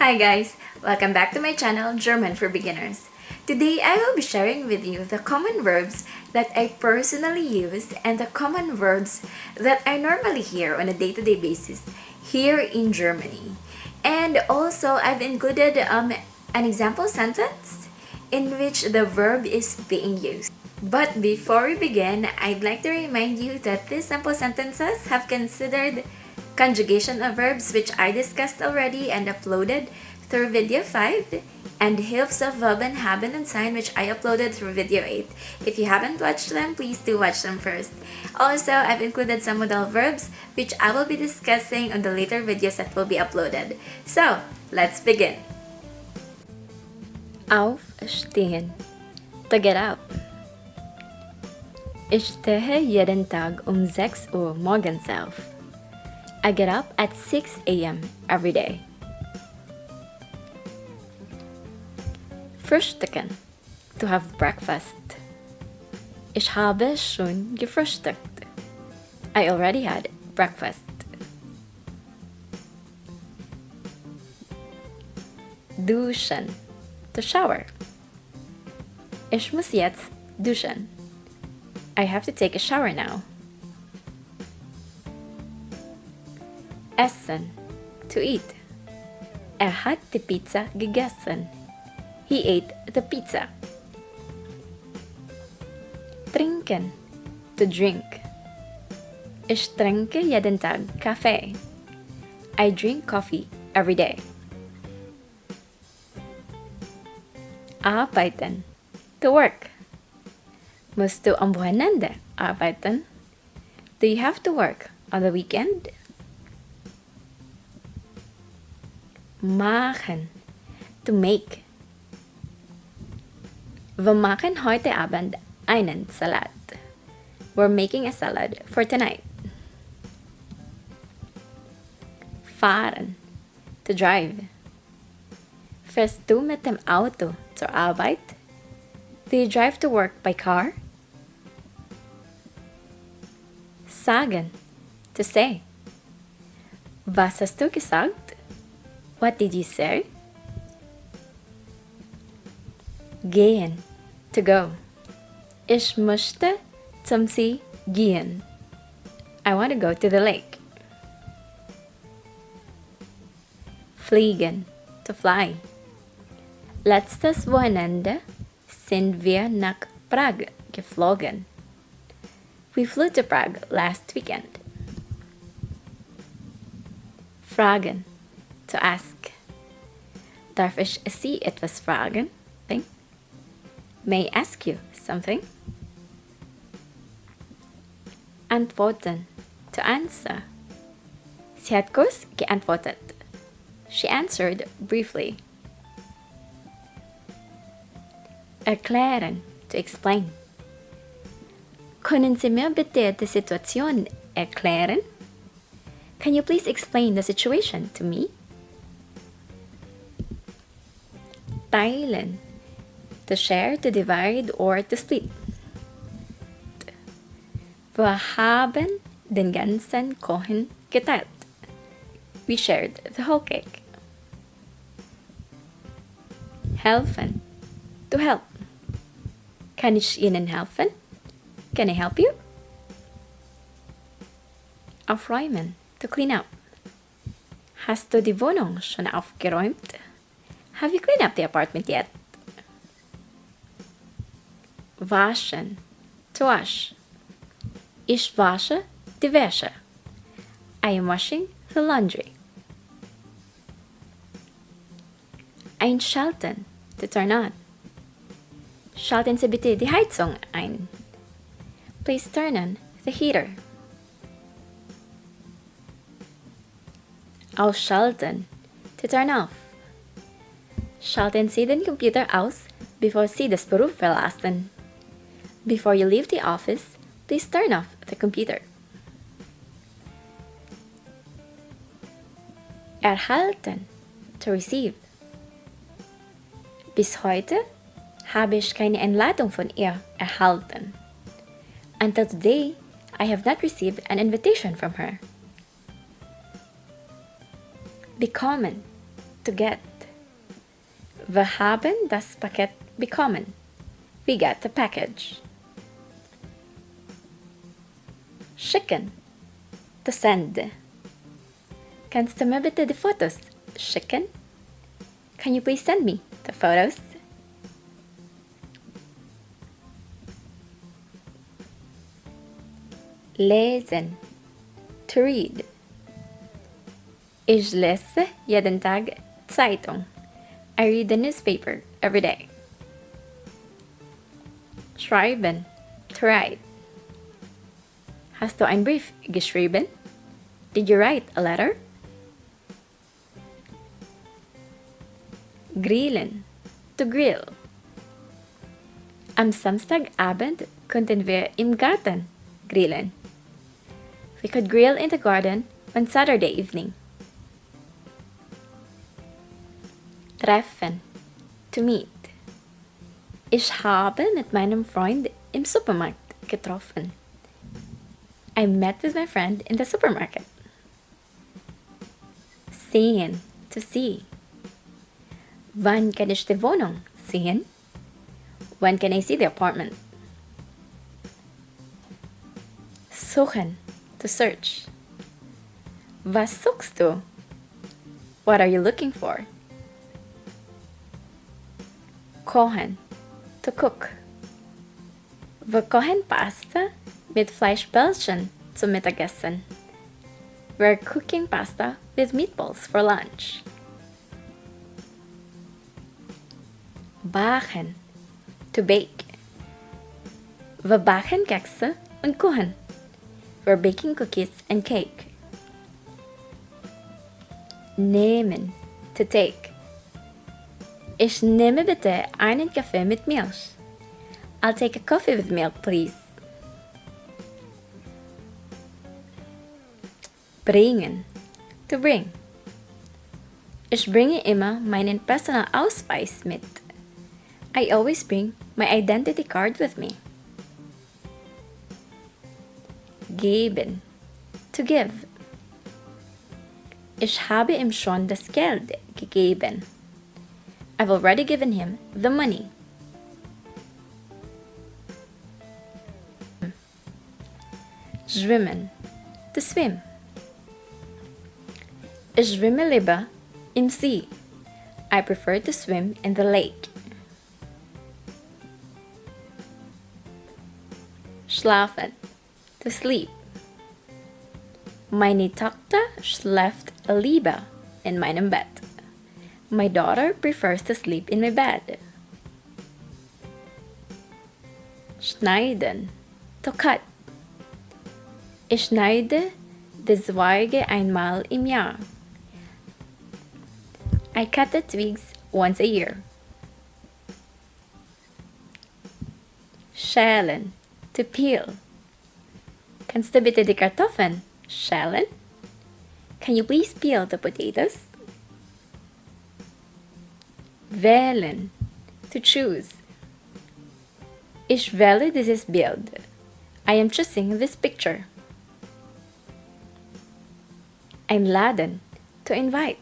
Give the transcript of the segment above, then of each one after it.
Hi guys! Welcome back to my channel, German for Beginners. Today I will be sharing with you the common verbs that I personally use and the common verbs that I normally hear on a day-to-day basis here in Germany. And also I've included an example sentence in which the verb is being used. But before we begin, I'd like to remind you that these sample sentences have considered conjugation of verbs which I discussed already and uploaded through video 5, and Hilfs of Verb and Haben and Sein which I uploaded through video 8. If you haven't watched them, please do watch them first. Also, I've included some modal verbs which I will be discussing on the later videos that will be uploaded. So, let's begin. Aufstehen. To get up. Ich stehe jeden Tag 6 Uhr morgens auf. I get up at 6 a.m. every day. Frühstücken. To have breakfast. Ich habe schon gefrühstückt. I already had breakfast. Duschen. To shower. Ich muss jetzt duschen. I have to take a shower now. Essen. To eat. Hat die Pizza gegessen. He ate the pizza. Trinken. To drink. Ich trinke jeden Tag Kaffee. I drink coffee every day. Arbeiten. To work. Musst du am Wochenende arbeiten? Do you have to work on the weekend? Machen. To make. Wir machen heute Abend einen Salat. We're making a salad for tonight. Fahren. To drive. Fährst du mit dem Auto zur Arbeit? Do you drive to work by car? Sagen. To say. Was hast du gesagt? What did you say? Gehen. To go. Ich möchte zum See gehen. I want to go to the lake. Fliegen. To fly. Letztes Wochenende sind wir nach Prag geflogen. We flew to Prague last weekend. Fragen. To ask. Darf ich Sie etwas fragen? May I ask you something? Antworten. To answer. Sie hat kurz geantwortet. She answered briefly. Erklären. To explain. Können Sie mir bitte die Situation erklären? Can you please explain the situation to me? Teilen. To share, to divide, or to split. Wir haben den ganzen Kuchen geteilt. We shared the whole cake. Helfen. To help. Kann ich Ihnen helfen? Can I help you? Aufräumen. To clean up. Hast du die Wohnung schon aufgeräumt? Have you cleaned up the apartment yet? Waschen. To wash. Ich wasche die Wäsche. I am washing the laundry. Einschalten. To turn on. Schalten Sie bitte die Heizung ein. Please turn on the heater. Ausschalten. To turn off. Schalten Sie den Computer aus, bevor Sie das Büro verlassen. Before you leave the office, please turn off the computer. Erhalten. To receive. Bis heute habe ich keine Einladung von ihr erhalten. Until today, I have not received an invitation from her. Bekommen. To get. Wir haben das Paket bekommen. We got the package. Schicken. To send. Kannst du mir bitte die Fotos schicken? Can you please send me the photos? Lesen. To read. Ich lese jeden Tag Zeitung. I read the newspaper every day. Schreiben. To write. Hast du einen Brief geschrieben? Did you write a letter? Grillen. To grill. Am Samstagabend konnten wir im Garten grillen. We could grill in the garden on Saturday evening. Treffen. To meet. Ich habe mit meinem Freund im Supermarkt getroffen. I met with my friend in the supermarket. Sehen. To see. Wann kann ich die Wohnung sehen? When can I see the apartment? Suchen. To search. Was suchst du? What are you looking for? Kochen. To cook. Wir kochen Pasta mit Fleischbällchen zum Mittagessen. We're cooking pasta with meatballs for lunch. Backen. To bake. Wir backen Kekse und Kuchen. We're baking cookies and cake. Nehmen. To take. Ich nehme bitte einen Kaffee mit Milch. I'll take a coffee with milk, please. Bringen. To bring. Ich bringe immer meinen Personalausweis mit. I always bring my identity card with me. Geben. To give. Ich habe ihm schon das Geld gegeben. I've already given him the money. Schwimmen. To swim. Ich schwimme lieber im See. I prefer to swim in the lake. Schlafen. To sleep. Meine Tochter schläft lieber in meinem Bett. My daughter prefers to sleep in my bed. Schneiden. To cut. Ich schneide die Zweige einmal im Jahr. I cut the twigs once a year. Schälen. To peel. Kannst du bitte die Kartoffeln schälen? Can you please peel the potatoes? Wählen. To choose. Ich wähle dieses Bild. I am choosing this picture. Einladen. To invite.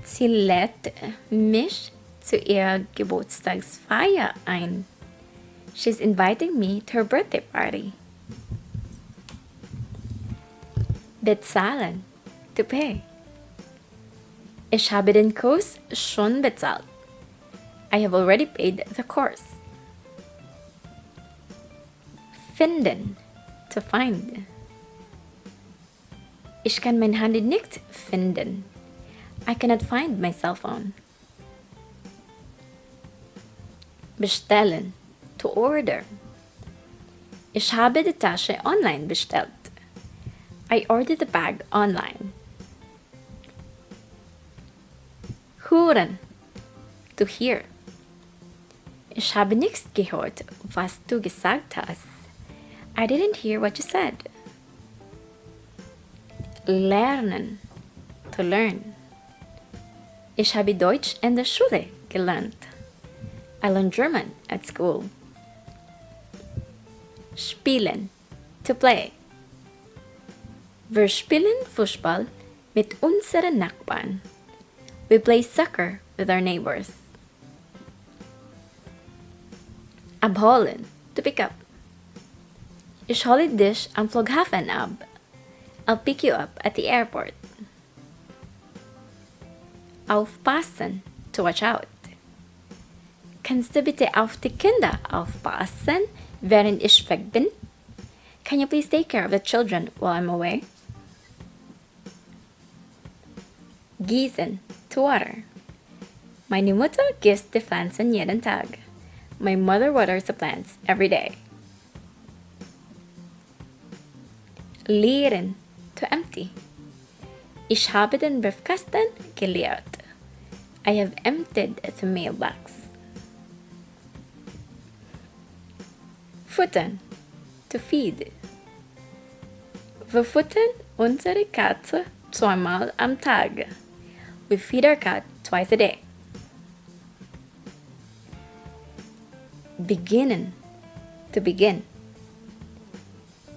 Sie lädt mich zu ihrer Geburtstagsfeier ein. She's inviting me to her birthday party. Bezahlen. To pay. Ich habe den Kurs schon bezahlt. I have already paid the course. Finden. To find. Ich kann mein Handy nicht finden. I cannot find my cell phone. Bestellen. To order. Ich habe die Tasche online bestellt. I ordered the bag online. Hören. To hear. Ich habe nichts gehört, was du gesagt hast. I didn't hear what you said. Lernen. To learn. Ich habe Deutsch in der Schule gelernt. I learned German at school. Spielen. To play. Wir spielen Fußball mit unseren Nachbarn. We play soccer with our neighbors. Abholen, to pick up. Ich hole dich am Flughafen ab. I'll pick you up at the airport. Aufpassen, to watch out. Kannst du bitte auf die Kinder aufpassen, während ich weg bin? Can you please take care of the children while I'm away? Gießen, to water. Meine Mutter gießt die Pflanzen jeden Tag. My mother waters the plants every day. Leeren, to empty. Ich habe den Briefkasten geleert. I have emptied the mailbox. Futtern, to feed. Wir futtern unsere Katze zweimal am Tag. We feed our cat twice a day. Beginnen, to begin.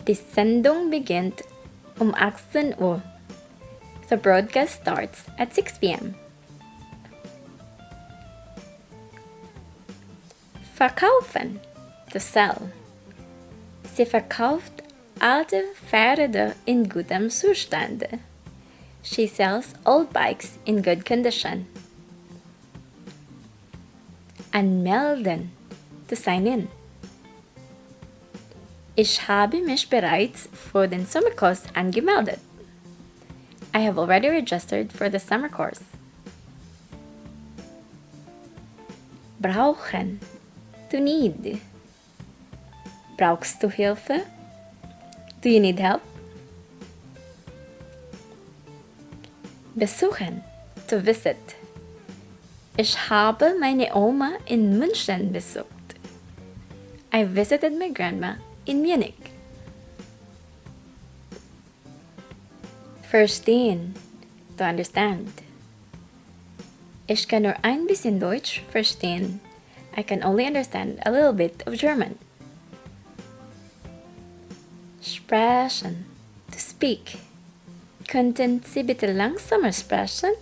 Die Sendung beginnt 18 Uhr. The broadcast starts at 6 p.m. Verkaufen, to sell. Sie verkauft alte Pferde in gutem Zustand. She sells old bikes in good condition. Anmelden, to sign in. Ich habe mich bereits für den Sommerkurs angemeldet. I have already registered for the summer course. Brauchen, to need. Brauchst du Hilfe? Do you need help? Besuchen, to visit. Ich habe meine Oma in München besucht. I visited my grandma in Munich. Verstehen, to understand. Ich kann nur ein bisschen Deutsch verstehen. I can only understand a little bit of German. Sprechen, to speak. Könnten Sie bitte langsamer sprechen?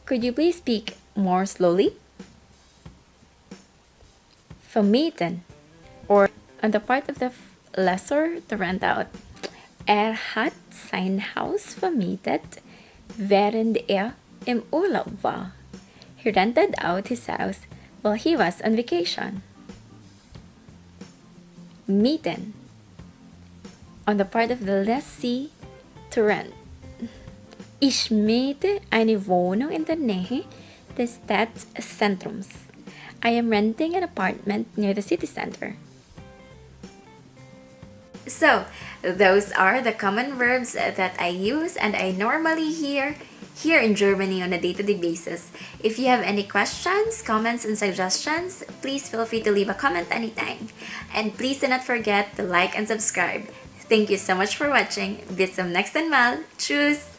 Could you please speak more slowly? Vermieten, or on the part of the lessor to rent out. Hat sein Haus vermietet, während im Urlaub war. He rented out his house while he was on vacation. Mieten, on the part of the lessee to rent. Ich miete eine Wohnung in der Nähe des Stadtzentrums. I am renting an apartment near the city center. So, those are the common verbs that I use and I normally hear here in Germany on a day-to-day basis. If you have any questions, comments, and suggestions, please feel free to leave a comment anytime. And please do not forget to like and subscribe. Thank you so much for watching. Bis zum nächsten Mal. Tschüss!